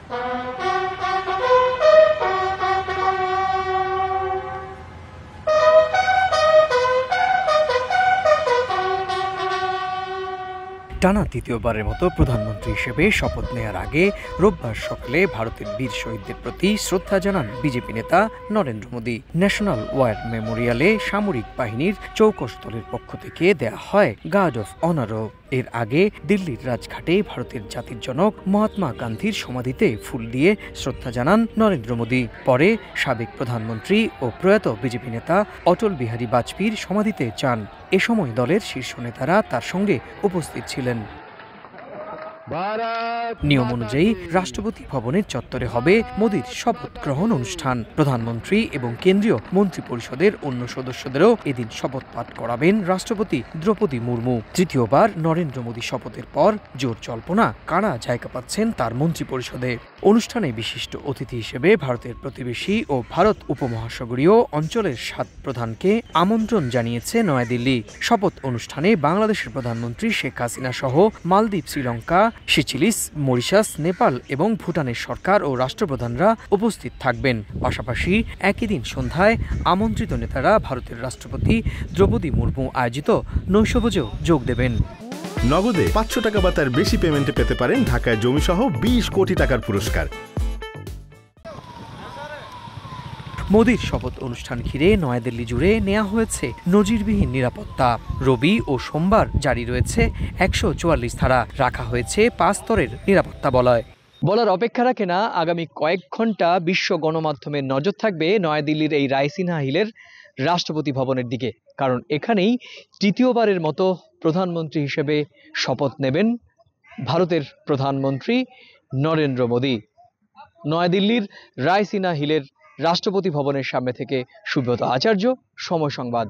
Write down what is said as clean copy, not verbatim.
টানা তৃতীয়বারের মতো প্রধানমন্ত্রী হিসেবে শপথ নেয়ার আগে রোববার সকালে ভারতের বীর শহীদদের প্রতি শ্রদ্ধা জানান বিজেপি নেতা নরেন্দ্র মোদী। ন্যাশনাল ওয়ার মেমোরিয়ালে সামরিক বাহিনীর চৌকসদলের পক্ষ থেকে দেয়া হয় গার্ড অফ অনারও। এর আগে দিল্লির রাজঘাটে ভারতের জাতির জনক মহাত্মা গান্ধীর সমাধিতে ফুল দিয়ে শ্রদ্ধা জানান নরেন্দ্র মোদী। পরে সাবেক প্রধানমন্ত্রী ও প্রয়াত বিজেপি নেতা অটল বিহারী বাজপেয়ীর সমাধিতে যান। এ সময় দলের শীর্ষ নেতারা তার সঙ্গে উপস্থিত ছিলেন। নিয়ম অনুযায়ী রাষ্ট্রপতি ভবনের চত্বরে হবে মোদীর শপথ গ্রহণ অনুষ্ঠান। প্রধানমন্ত্রী এবং কেন্দ্রীয় মন্ত্রিপরিষদের অন্য সদস্যদেরও এদিন শপথ পাঠ করাবেন রাষ্ট্রপতি দ্রৌপদী মুর্মু। তৃতীয়বার নরেন্দ্র মোদী শপথের পর জোর জল্পনা কারা জায়গা পাচ্ছেন তার মন্ত্রিপরিষদে। অনুষ্ঠানে বিশিষ্ট অতিথি হিসেবে ভারতের প্রতিবেশী ও ভারত উপমহাসাগরীয় অঞ্চলের 7 প্রধানকে আমন্ত্রণ জানিয়েছে নয়াদিল্লি। শপথ অনুষ্ঠানে বাংলাদেশের প্রধানমন্ত্রী শেখ হাসিনা সহ মালদ্বীপ, শ্রীলঙ্কা, সিচিলিস, মরিশাস, নেপাল এবং ভুটানের সরকার ও রাষ্ট্রপ্রধানরা উপস্থিত থাকবেন। পাশাপাশি একই দিন সন্ধ্যায় আমন্ত্রিত নেতারা ভারতের রাষ্ট্রপতি দ্রৌপদী মুর্মু আয়োজিত নৈশভোজেও যোগ দেবেন। নগদে 500 টাকা বা তার বেশি পেমেন্টে পেতে পারেন ঢাকায় জমিসহ 20 কোটি টাকার পুরস্কার। মোদীর শপথ অনুষ্ঠান ঘিরে নয়াদিল্লি জুড়ে নেওয়া হয়েছে নজিরবিহীন নিরাপত্তা। রবি ও সোমবার জারি রয়েছে 144 ধারা, রাখা হয়েছে 5 স্তরের নিরাপত্তা বলয়। বলার অপেক্ষা রাখে না, আগামী কয়েক ঘন্টা বিশ্ব গণমাধ্যমের নজর থাকবে নয়াদিল্লির এই রায়সিনহা হিলের রাষ্ট্রপতি ভবনের দিকে। কারণ এখানেই তৃতীয়বারের মতো প্রধানমন্ত্রী হিসেবে শপথ নেবেন ভারতের প্রধানমন্ত্রী নরেন্দ্র মোদী। নয়াদিল্লির রায়সিনহা হিলের রাষ্ট্রপতি ভবনের সামনে থেকে সুব্রত আচার্য, সময় সংবাদ।